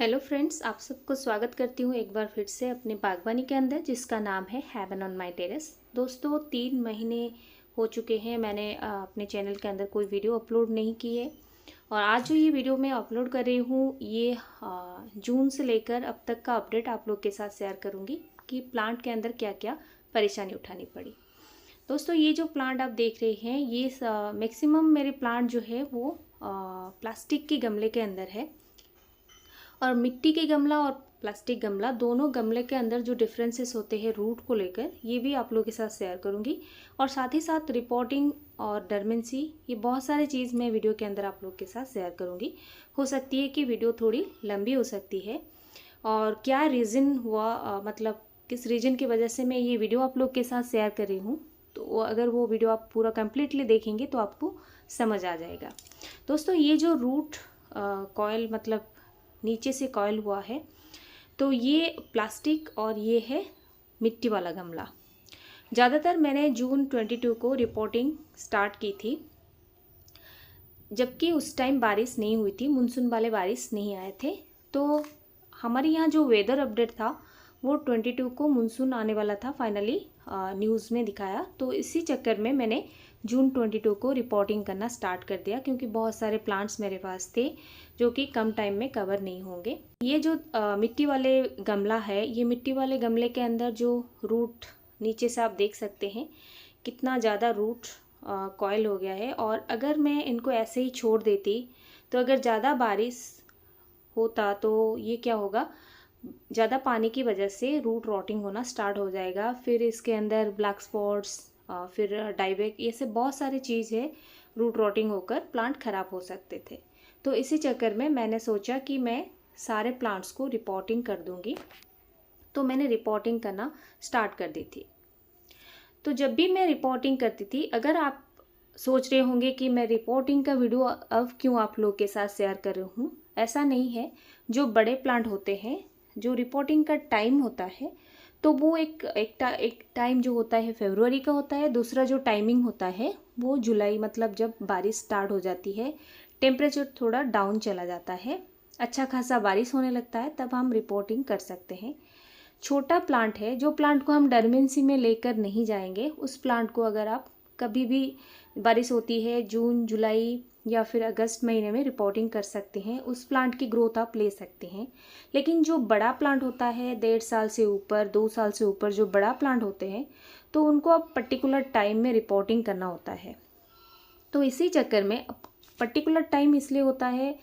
Hello friends, आप सबको स्वागत करती हूँ एक बार फिर से अपने बागवानी के अंदर जिसका नाम है हेवन ऑन माय टेरेस। दोस्तों 3 महीने हो चुके हैं मैंने अपने चैनल के अंदर कोई वीडियो अपलोड नहीं की है। और आज जो ये वीडियो मैं अपलोड कर रही हूँ ये जून से लेकर अब तक का अपडेट आप लोग के साथ शेयर करूँगी कि प्लांट के अंदर क्या क्या परेशानी उठानी पड़ी। दोस्तों ये जो प्लांट आप देख रहे हैं ये मैक्सिमम मेरे प्लांट जो है वो प्लास्टिक के गमले के अंदर है। और मिट्टी के गमला और प्लास्टिक गमला दोनों गमले के अंदर जो डिफरेंसेस होते हैं रूट को लेकर ये भी आप लोगों के साथ शेयर करूंगी। और साथ ही साथ रिपोर्टिंग और डरमेंसी ये बहुत सारी चीज़ मैं वीडियो के अंदर आप लोग के साथ शेयर करूंगी। हो सकती है कि वीडियो थोड़ी लंबी हो सकती है और क्या रीज़न हुआ मतलब किस रीज़न की वजह से मैं ये वीडियो आप लोग के साथ शेयर कर रही हूँ, तो अगर वो वीडियो आप पूरा कम्प्लीटली देखेंगे तो आपको समझ आ जाएगा। दोस्तों ये जो रूट कॉयल मतलब नीचे से कॉयल हुआ है तो ये प्लास्टिक और ये है मिट्टी वाला गमला। ज़्यादातर मैंने जून 22 को रिपोर्टिंग स्टार्ट की थी, जबकि उस टाइम बारिश नहीं हुई थी, मानसून वाले बारिश नहीं आए थे। तो हमारे यहाँ जो वेदर अपडेट था वो 22 को मानसून आने वाला था, फाइनली न्यूज़ में दिखाया। तो इसी चक्कर में मैंने जून 22 को रिपोर्टिंग करना स्टार्ट कर दिया, क्योंकि बहुत सारे प्लांट्स मेरे पास थे जो कि कम टाइम में कवर नहीं होंगे। ये जो मिट्टी वाले गमला है, ये मिट्टी वाले गमले के अंदर जो रूट नीचे से आप देख सकते हैं कितना ज़्यादा रूट कॉयल हो गया है। और अगर मैं इनको ऐसे ही छोड़ देती तो अगर ज़्यादा बारिश होता तो ये क्या होगा, ज़्यादा पानी की वजह से रूट रॉटिंग होना स्टार्ट हो जाएगा। फिर इसके अंदर ब्लैक स्पॉट्स फिर डाइबैक ये सब बहुत सारी चीज़ है, रूट रॉटिंग होकर प्लांट ख़राब हो सकते थे। तो इसी चक्कर में मैंने सोचा कि मैं सारे प्लांट्स को रिपोर्टिंग कर दूंगी। तो मैंने रिपोर्टिंग करना स्टार्ट कर दी थी। तो जब भी मैं रिपोर्टिंग करती थी, अगर आप सोच रहे होंगे कि मैं रिपोर्टिंग का वीडियो अब क्यों आप लोग के साथ शेयर कर रही हूँ, ऐसा नहीं है। जो बड़े प्लांट होते हैं, जो रिपोर्टिंग का टाइम होता है तो वो एक टाइम जो होता है फरवरी का होता है। दूसरा जो टाइमिंग होता है वो जुलाई, मतलब जब बारिश स्टार्ट हो जाती है, टेम्परेचर थोड़ा डाउन चला जाता है, अच्छा खासा बारिश होने लगता है, तब हम रिपोर्टिंग कर सकते हैं। छोटा प्लांट है, जो प्लांट को हम डरमेंसी में लेकर नहीं जाएंगे, उस प्लांट को अगर आप कभी भी बारिश होती है जून जुलाई या फिर अगस्त महीने में रिपोर्टिंग कर सकते हैं, उस प्लांट की ग्रोथ आप ले सकते हैं। लेकिन जो बड़ा प्लांट होता है 1.5 साल से ऊपर 2 साल से ऊपर जो बड़ा प्लांट होते हैं तो उनको आप पर्टिकुलर टाइम में रिपोर्टिंग करना होता है। तो इसी चक्कर में पर्टिकुलर टाइम इसलिए होता है,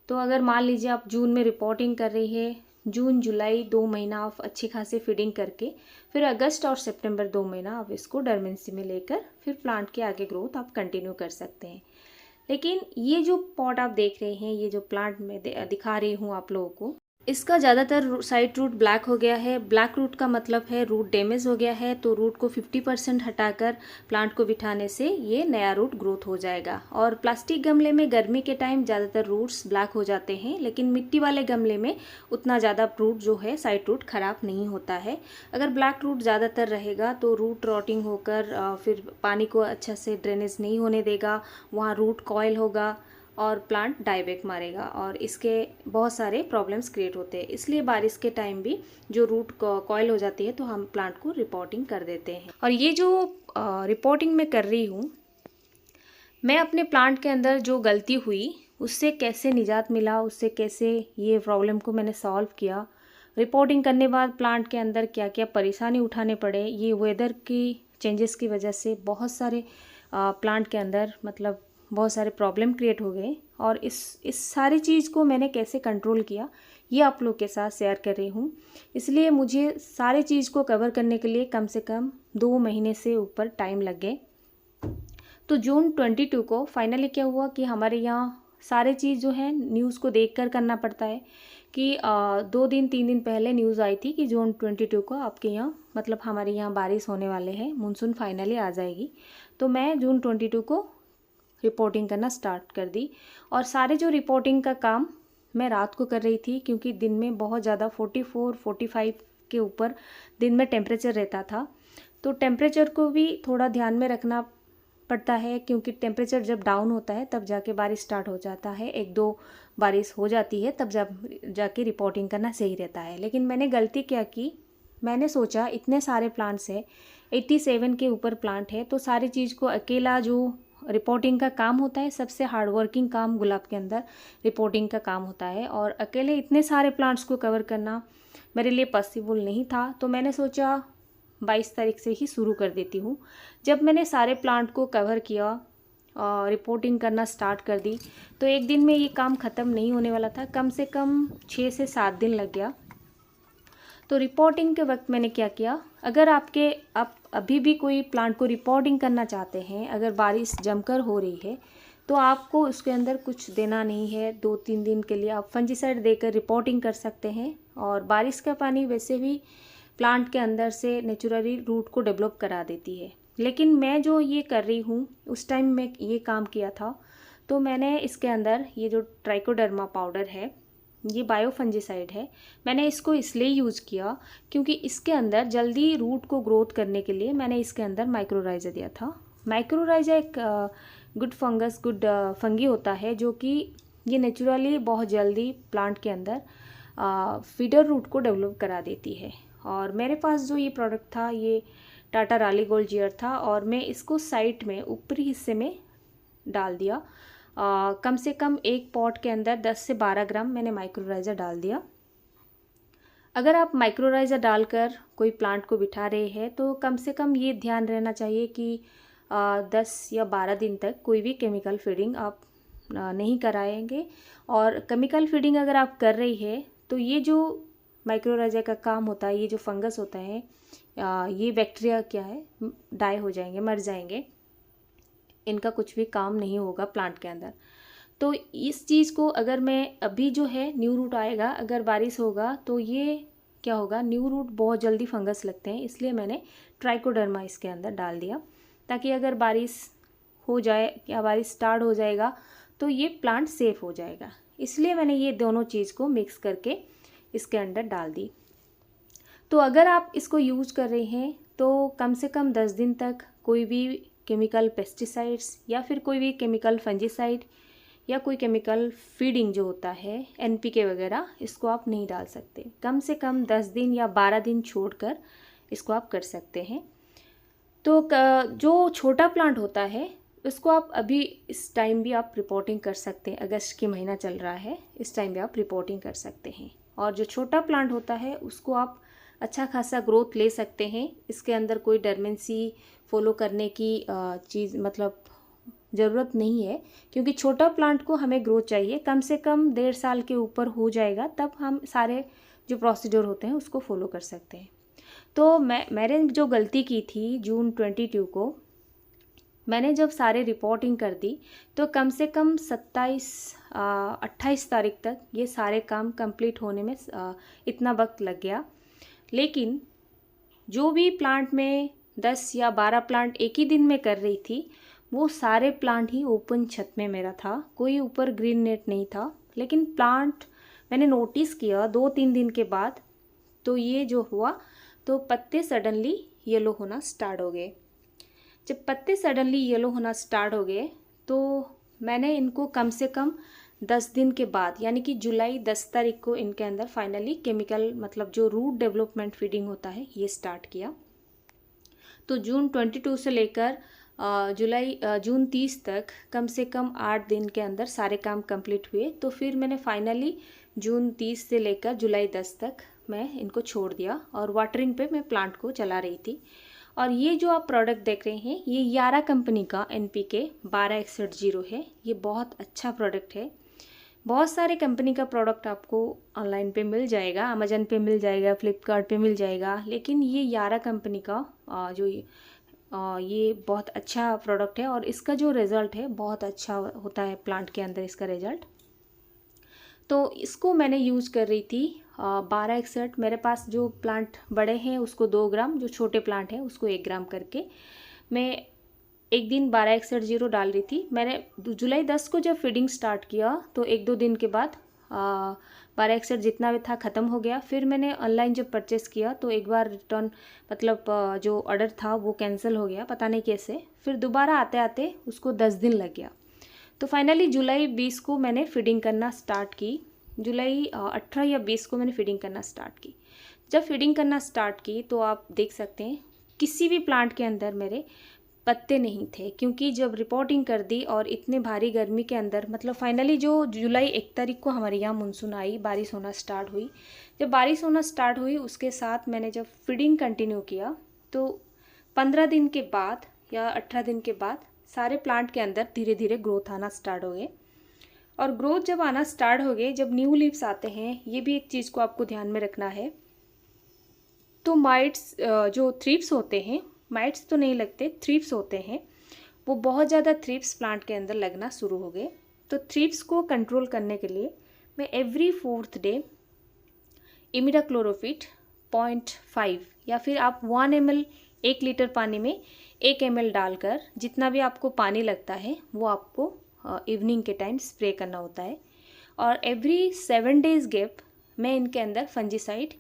तो अगर मान लीजिए आप जून में रिपोर्टिंग कर रही है, जून जुलाई 2 महीना आप अच्छी खासी फीडिंग करके फिर अगस्त और सितंबर 2 महीना आप इसको डरमेंसी में लेकर फिर प्लांट के आगे ग्रोथ आप कंटिन्यू कर सकते हैं। लेकिन ये जो पॉट आप देख रहे हैं, ये जो प्लांट में दिखा रही हूँ आप लोगों को, इसका ज़्यादातर साइड रूट ब्लैक हो गया है। ब्लैक रूट का मतलब है रूट डैमेज हो गया है। तो रूट को 50% हटाकर प्लांट को बिठाने से ये नया रूट ग्रोथ हो जाएगा। और प्लास्टिक गमले में गर्मी के टाइम ज़्यादातर रूट्स ब्लैक हो जाते हैं, लेकिन मिट्टी वाले गमले में उतना ज़्यादा रूट जो है साइड रूट ख़राब नहीं होता है। अगर ब्लैक रूट ज़्यादातर रहेगा तो रूट रॉटिंग होकर फिर पानी को अच्छा से ड्रेनेज नहीं होने देगा, वहाँ रूट कॉयल होगा और प्लांट डाइबैक मारेगा और इसके बहुत सारे प्रॉब्लम्स क्रिएट होते हैं। इसलिए बारिश के टाइम भी जो रूट कॉयल हो जाती है तो हम प्लांट को रिपोर्टिंग कर देते हैं। और ये जो रिपोर्टिंग मैं कर रही हूँ, मैं अपने प्लांट के अंदर जो गलती हुई उससे कैसे निजात मिला, उससे कैसे ये प्रॉब्लम को मैंने सॉल्व किया, रिपोर्टिंग करने बाद प्लांट के अंदर क्या क्या परेशानी उठाने पड़े, ये वेदर की चेंजेस की वजह से बहुत सारे प्लांट के अंदर मतलब बहुत सारे प्रॉब्लम क्रिएट हो गए, और इस सारी चीज़ को मैंने कैसे कंट्रोल किया ये आप लोग के साथ शेयर कर रही हूँ। इसलिए मुझे सारी चीज़ को कवर करने के लिए कम से कम 2 महीने से ऊपर टाइम लग गए। तो जून 22 को फाइनली क्या हुआ कि हमारे यहाँ सारे चीज़ जो है न्यूज़ को देखकर करना पड़ता है कि 2 दिन 3 दिन पहले न्यूज़ आई थी कि जून 22 को आपके यहाँ मतलब हमारे यहाँ बारिश होने वाले हैं, मानसून फाइनली आ जाएगी। तो मैं जून 22 को रिपोर्टिंग करना स्टार्ट कर दी। और सारे जो रिपोर्टिंग का काम मैं रात को कर रही थी, क्योंकि दिन में बहुत ज़्यादा 44-45 के ऊपर दिन में टेम्परेचर रहता था। तो टेम्परेचर को भी थोड़ा ध्यान में रखना पड़ता है, क्योंकि टेम्परेचर जब डाउन होता है तब जाके बारिश स्टार्ट हो जाता है। 1-2 बारिश हो जाती है तब जब जाके रिपोर्टिंग करना सही रहता है। लेकिन मैंने गलती क्या की, मैंने सोचा इतने सारे प्लांट्स हैं, 87 के ऊपर प्लांट है, तो सारी चीज़ को अकेला जो रिपोर्टिंग का काम होता है, सबसे हार्ड वर्किंग काम गुलाब के अंदर रिपोर्टिंग का काम होता है, और अकेले इतने सारे प्लांट्स को कवर करना मेरे लिए पॉसिबल नहीं था। तो मैंने सोचा 22 तारीख से ही शुरू कर देती हूँ। जब मैंने सारे प्लांट को कवर किया और रिपोर्टिंग करना स्टार्ट कर दी, तो एक दिन में ये काम ख़त्म नहीं होने वाला था, कम से कम 6 से 7 दिन लग गया। तो रिपोर्टिंग के वक्त मैंने क्या किया, अगर आप अभी भी कोई प्लांट को रिपोर्टिंग करना चाहते हैं, अगर बारिश जमकर हो रही है, तो आपको उसके अंदर कुछ देना नहीं है। 2-3 दिन के लिए आप फंजीसाइड देकर रिपोर्टिंग कर सकते हैं। और बारिश का पानी वैसे भी प्लांट के अंदर से नेचुरली रूट को डेवलप करा देती है। लेकिन मैं जो ये कर रही हूँ, उस टाइम मैं ये काम किया था, तो मैंने इसके अंदर ये जो ट्राइकोडर्मा पाउडर है, ये बायो फंजीसाइड है, मैंने इसको इसलिए यूज़ किया क्योंकि इसके अंदर जल्दी रूट को ग्रोथ करने के लिए मैंने इसके अंदर माइक्रोराइजा दिया था। माइक्रोराइजा एक गुड फंगी होता है, जो कि ये नेचुरली बहुत जल्दी प्लांट के अंदर फीडर रूट को डेवलप करा देती है। और मेरे पास जो ये प्रोडक्ट था, ये टाटा राली गोल्ड जियर था, और मैं इसको साइड में ऊपरी हिस्से में डाल दिया। कम से कम एक पॉट के अंदर 10 से 12 ग्राम मैंने माइक्रोराइजा डाल दिया। अगर आप माइक्रोराइजा डालकर कोई प्लांट को बिठा रहे हैं, तो कम से कम ये ध्यान रहना चाहिए कि 10 या 12 दिन तक कोई भी केमिकल फीडिंग आप नहीं कराएंगे। और केमिकल फीडिंग अगर आप कर रही है, तो ये जो माइक्रोराइजा का काम होता है, ये जो फंगस होता है, ये बैक्टीरिया क्या है, डाई हो जाएंगे, मर जाएंगे, इनका कुछ भी काम नहीं होगा प्लांट के अंदर। तो इस चीज़ को अगर मैं अभी जो है न्यू रूट आएगा, अगर बारिश होगा तो ये क्या होगा, न्यू रूट बहुत जल्दी फंगस लगते हैं, इसलिए मैंने ट्राइकोडर्मा इसके अंदर डाल दिया, ताकि अगर बारिश हो जाए या बारिश स्टार्ट हो जाएगा तो ये प्लांट सेफ हो जाएगा। इसलिए मैंने ये दोनों चीज़ को मिक्स करके इसके अंदर डाल दी। तो अगर आप इसको यूज़ कर रहे हैं, तो कम से कम 10 दिन तक कोई भी केमिकल पेस्टिसाइड्स या फिर कोई भी केमिकल फंजीसाइड या कोई केमिकल फीडिंग जो होता है, NPK वगैरह, इसको आप नहीं डाल सकते। कम से कम 10 दिन या 12 दिन छोड़कर इसको आप कर सकते हैं। तो जो छोटा प्लांट होता है, उसको आप अभी इस टाइम भी आप रिपोर्टिंग कर सकते हैं। अगस्त की महीना चल रहा है, इस टाइम भी आप रिपोर्टिंग कर सकते हैं। और जो छोटा प्लांट होता है, उसको आप अच्छा खासा ग्रोथ ले सकते हैं। इसके अंदर कोई डरमेंसी फॉलो करने की चीज़ मतलब ज़रूरत नहीं है, क्योंकि छोटा प्लांट को हमें ग्रोथ चाहिए, कम से कम 1.5 साल के ऊपर हो जाएगा, तब हम सारे जो प्रोसीजर होते हैं उसको फॉलो कर सकते हैं। तो मैंने जो गलती की थी जून 22 को, मैंने जब सारे रिपोर्टिंग कर दी, तो कम से कम 28 तारीख तक ये सारे काम कंप्लीट होने में इतना वक्त लग गया। लेकिन जो भी प्लांट में 10 या 12 प्लांट एक ही दिन में कर रही थी, वो सारे प्लांट ही ओपन छत में मेरा था, कोई ऊपर ग्रीन नेट नहीं था। लेकिन प्लांट मैंने नोटिस किया 2-3 दिन के बाद, तो ये जो हुआ, तो पत्ते सडनली येलो होना स्टार्ट हो गए। जब पत्ते सडनली येलो होना स्टार्ट हो गए, तो मैंने इनको कम से कम 10 दिन के बाद, यानी कि जुलाई 10 तारीख को इनके अंदर फाइनली केमिकल मतलब जो रूट डेवलपमेंट फीडिंग होता है, ये स्टार्ट किया। तो जून 22 से लेकर जून 30 तक कम से कम 8 दिन के अंदर सारे काम कंप्लीट हुए। तो फिर मैंने फाइनली जून 30 से लेकर जुलाई 10 तक मैं इनको छोड़ दिया, और वाटरिंग पे मैं प्लांट को चला रही थी। और ये जो आप प्रोडक्ट देख रहे हैं, ये यारा कंपनी का NPK 1261 है। ये बहुत अच्छा प्रोडक्ट है। बहुत सारे कंपनी का प्रोडक्ट आपको ऑनलाइन पे मिल जाएगा, अमेजन पे मिल जाएगा, फ्लिपकार्ट पे मिल जाएगा, लेकिन ये यारा कंपनी का ये बहुत अच्छा प्रोडक्ट है, और इसका जो रिज़ल्ट है बहुत अच्छा होता है प्लांट के अंदर इसका रिज़ल्ट। तो इसको मैंने यूज़ कर रही थी 1261। मेरे पास जो प्लांट बड़े हैं उसको 2 ग्राम, जो छोटे प्लांट हैं उसको 1 ग्राम करके मैं एक दिन 1261 डाल रही थी। मैंने जुलाई 10 को जब फीडिंग स्टार्ट किया, तो 1-2 दिन के बाद 1261 जितना भी था ख़त्म हो गया। फिर मैंने ऑनलाइन जब परचेस किया तो एक बार रिटर्न मतलब जो ऑर्डर था वो कैंसिल हो गया, पता नहीं कैसे। फिर दोबारा आते आते उसको 10 दिन लग गया। तो फाइनली जुलाई 20 को मैंने फीडिंग करना स्टार्ट की। जुलाई 18 या 20 को मैंने फीडिंग करना स्टार्ट की। जब फीडिंग करना स्टार्ट की तो आप देख सकते हैं किसी भी प्लांट के अंदर मेरे पत्ते नहीं थे, क्योंकि जब रिपोर्टिंग कर दी और इतने भारी गर्मी के अंदर मतलब फाइनली जो जुलाई 1 तारीख को हमारे यहाँ मानसून आई, बारिश होना स्टार्ट हुई। जब बारिश होना स्टार्ट हुई उसके साथ मैंने जब फीडिंग कंटिन्यू किया तो 15 दिन के बाद या 18 दिन के बाद सारे प्लांट के अंदर धीरे धीरे ग्रोथ आना स्टार्ट हो गए। और ग्रोथ जब आना स्टार्ट हो गए, जब न्यू लीव्स आते हैं, ये भी एक चीज़ को आपको ध्यान में रखना है। तो माइट्स जो थ्रिप्स होते हैं, माइट्स तो नहीं लगते, थ्रिप्स होते हैं, वो बहुत ज़्यादा थ्रिप्स प्लांट के अंदर लगना शुरू हो गए। तो थ्रिप्स को कंट्रोल करने के लिए मैं एवरी 4th डे इमिडाक्लोरोफिट 0.5 या फिर आप 1 ml 1 लीटर पानी में 1 ml डालकर जितना भी आपको पानी लगता है वो आपको इवनिंग के टाइम स्प्रे करना होता है। और एवरी 7 days गैप मैं इनके अंदर फंजीसाइड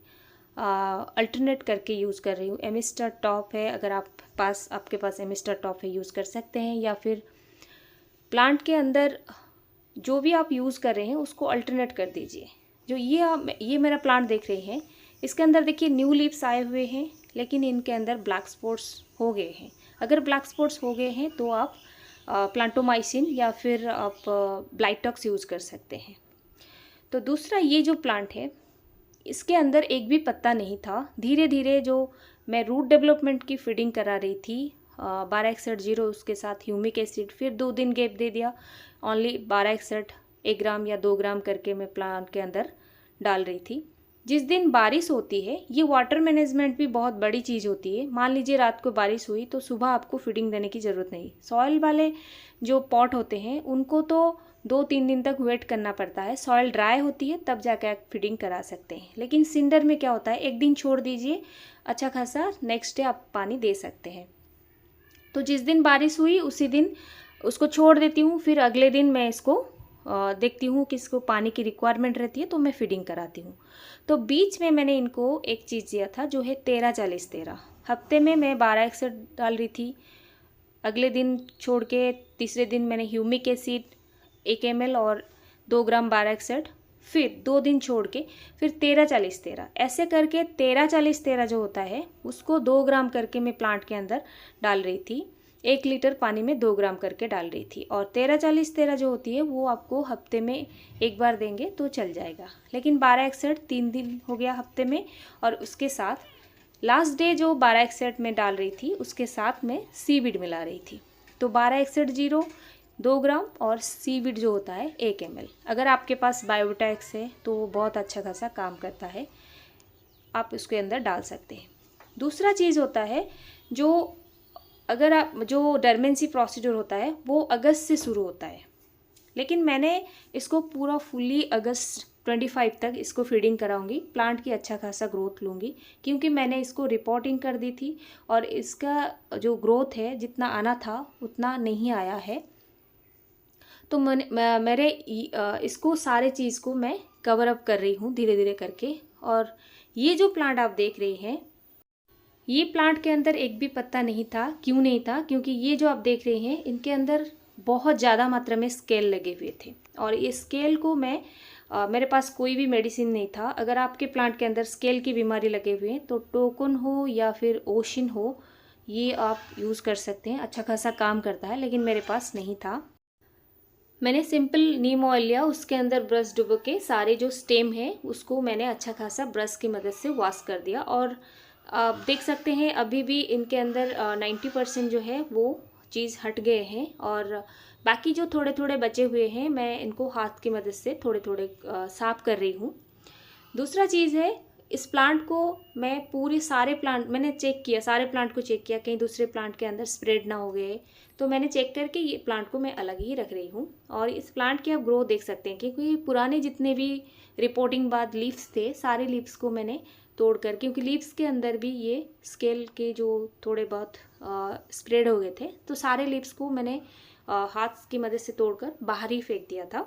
अल्टरनेट करके यूज़ कर रही हूँ। एमिस्टर टॉप है, अगर आपके पास एमिस्टर टॉप है यूज़ कर सकते हैं, या फिर प्लांट के अंदर जो भी आप यूज़ कर रहे हैं उसको अल्टरनेट कर दीजिए। जो ये मेरा प्लांट देख रहे हैं, इसके अंदर देखिए न्यू लीव्स आए हुए हैं, लेकिन इनके अंदर ब्लैक स्पॉट्स हो गए हैं। अगर ब्लैक स्पॉट्स हो गए हैं तो आप प्लांटोमाइसिन या फिर आप ब्लाइटॉक्स यूज़ कर सकते हैं। तो दूसरा, ये जो प्लांट है इसके अंदर एक भी पत्ता नहीं था। धीरे धीरे जो मैं रूट डेवलपमेंट की फीडिंग करा रही थी 1261 उसके साथ ह्यूमिक एसिड, फिर 2 दिन गैप दे दिया, ओनली 1261 1 ग्राम या 2 ग्राम करके मैं प्लांट के अंदर डाल रही थी। जिस दिन बारिश होती है, ये वाटर मैनेजमेंट भी बहुत बड़ी चीज़ होती है। मान लीजिए रात को बारिश हुई तो सुबह आपको फीडिंग देने की ज़रूरत नहीं। सॉइल वाले जो पॉट होते हैं उनको तो 2-3 दिन तक वेट करना पड़ता है, सॉइल ड्राई होती है तब जाके आप फीडिंग करा सकते हैं। लेकिन सिंडर में क्या होता है, एक दिन छोड़ दीजिए, अच्छा खासा नेक्स्ट डे आप पानी दे सकते हैं। तो जिस दिन बारिश हुई उसी दिन उसको छोड़ देती हूँ, फिर अगले दिन मैं इसको देखती हूँ कि इसको पानी की रिक्वायरमेंट रहती है तो मैं फीडिंग कराती हूँ। तो बीच में मैंने इनको एक चीज़ दिया था जो है 13-40-13। हफ्ते में मैं 1261 डाल रही थी, अगले दिन छोड़ के तीसरे दिन मैंने ह्यूमिक एसिड 1 ml और 2 ग्राम 1261, फिर 2 दिन छोड़ के फिर 13-40-13, ऐसे करके 13-40-13 जो होता है उसको 2 ग्राम करके मैं प्लांट के अंदर डाल रही थी। 1 लीटर पानी में 2 ग्राम करके डाल रही थी। और 13-40-13 जो होती है वो आपको हफ्ते में एक बार देंगे तो चल जाएगा। लेकिन 1261 3 दिन हो गया हफ्ते में, और उसके साथ लास्ट डे जो 1261 में डाल रही थी उसके साथ में सीविड मिला रही थी। तो 1261 2 ग्राम और सीविड जो होता है 1 ml। अगर आपके पास बायोटेक्स है तो वो बहुत अच्छा खासा काम करता है, आप उसके अंदर डाल सकते हैं। दूसरा चीज़ होता है जो डरमेंसी प्रोसीजर होता है वो अगस्त से शुरू होता है, लेकिन मैंने इसको पूरा फुल्ली अगस्त 25 तक इसको फीडिंग कराऊंगी, प्लांट की अच्छा खासा ग्रोथ लूँगी, क्योंकि मैंने इसको रिपोर्टिंग कर दी थी और इसका जो ग्रोथ है जितना आना था उतना नहीं आया है। तो मेरे इसको सारे चीज़ को मैं कवर अप कर रही हूँ धीरे धीरे करके। और ये जो प्लांट आप देख रहे हैं, ये प्लांट के अंदर एक भी पत्ता नहीं था। क्यों नहीं था? क्योंकि ये जो आप देख रहे हैं इनके अंदर बहुत ज़्यादा मात्रा में स्केल लगे हुए थे, और ये स्केल को मेरे पास कोई भी मेडिसिन नहीं था। अगर आपके प्लांट के अंदर स्केल की बीमारी लगे हुए हैं तो टोकन हो या फिर ओशिन हो, ये आप यूज़ कर सकते हैं, अच्छा खासा काम करता है, लेकिन मेरे पास नहीं था। मैंने सिंपल नीम ऑयल लिया, उसके अंदर ब्रश डुबो के सारे जो स्टेम है उसको मैंने अच्छा खासा ब्रश की मदद से वॉश कर दिया। और आप देख सकते हैं अभी भी इनके अंदर 90% जो है वो चीज़ हट गए हैं, और बाकी जो थोड़े थोड़े बचे हुए हैं मैं इनको हाथ की मदद से थोड़े थोड़े साफ़ कर रही हूँ। दूसरा चीज़ है, इस प्लांट को मैं पूरे सारे प्लांट मैंने चेक किया, सारे प्लांट को चेक किया कहीं दूसरे प्लांट के अंदर स्प्रेड ना हो गए, तो मैंने चेक करके ये प्लांट को मैं अलग ही रख रही हूँ। और इस प्लांट की आप ग्रोथ देख सकते हैं, क्योंकि पुराने जितने भी रिपोर्टिंग बाद लीव्स थे सारे लीव्स को मैंने तोड़ कर, क्योंकि लीव्स के अंदर भी ये स्केल के जो थोड़े बहुत स्प्रेड हो गए थे, तो सारे लीव्स को मैंने हाथ की मदद से तोड़कर बाहर ही फेंक दिया था।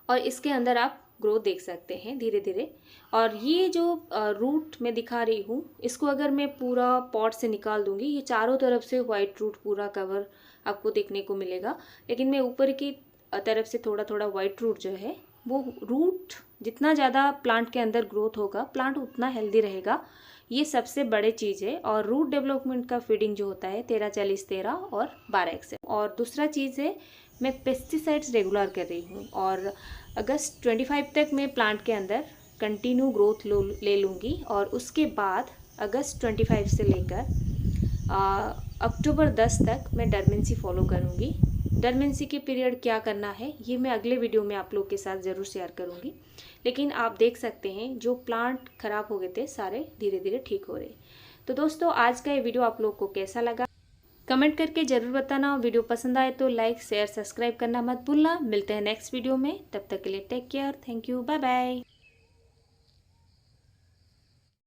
और इसके अंदर आप ग्रोथ देख सकते हैं धीरे धीरे। और ये जो रूट मैं दिखा रही हूँ, इसको अगर मैं पूरा पॉट से निकाल दूंगी, ये चारों तरफ से वाइट रूट पूरा कवर आपको देखने को मिलेगा। लेकिन मैं ऊपर की तरफ से थोड़ा थोड़ा वाइट रूट जो है, वो रूट जितना ज़्यादा प्लांट के अंदर ग्रोथ होगा, प्लांट उतना हेल्दी रहेगा। ये सबसे बड़े चीज़ है। और रूट डेवलपमेंट का फीडिंग जो होता है 13-40-13 और 12 और दूसरा चीज़ है, मैं पेस्टिसाइड्स रेगुलर कर रही हूँ। और अगस्त 25 तक मैं प्लांट के अंदर कंटिन्यू ग्रोथ ले लूँगी। और उसके बाद अगस्त 25 से लेकर अक्टूबर 10 तक मैं डरमेंसी फॉलो करूँगी। डरमेंसी के पीरियड क्या करना है ये मैं अगले वीडियो में आप लोग के साथ ज़रूर शेयर करूँगी। लेकिन आप देख सकते हैं जो प्लांट खराब हो गए थे सारे धीरे धीरे ठीक हो रहे। तो दोस्तों, आज का ये वीडियो आप लोग को कैसा लगा कमेंट करके ज़रूर बताना। वीडियो पसंद आए तो लाइक शेयर सब्सक्राइब करना मत भूलना। मिलते हैं नेक्स्ट वीडियो में, तब तक के लिए take care, thank you, bye bye.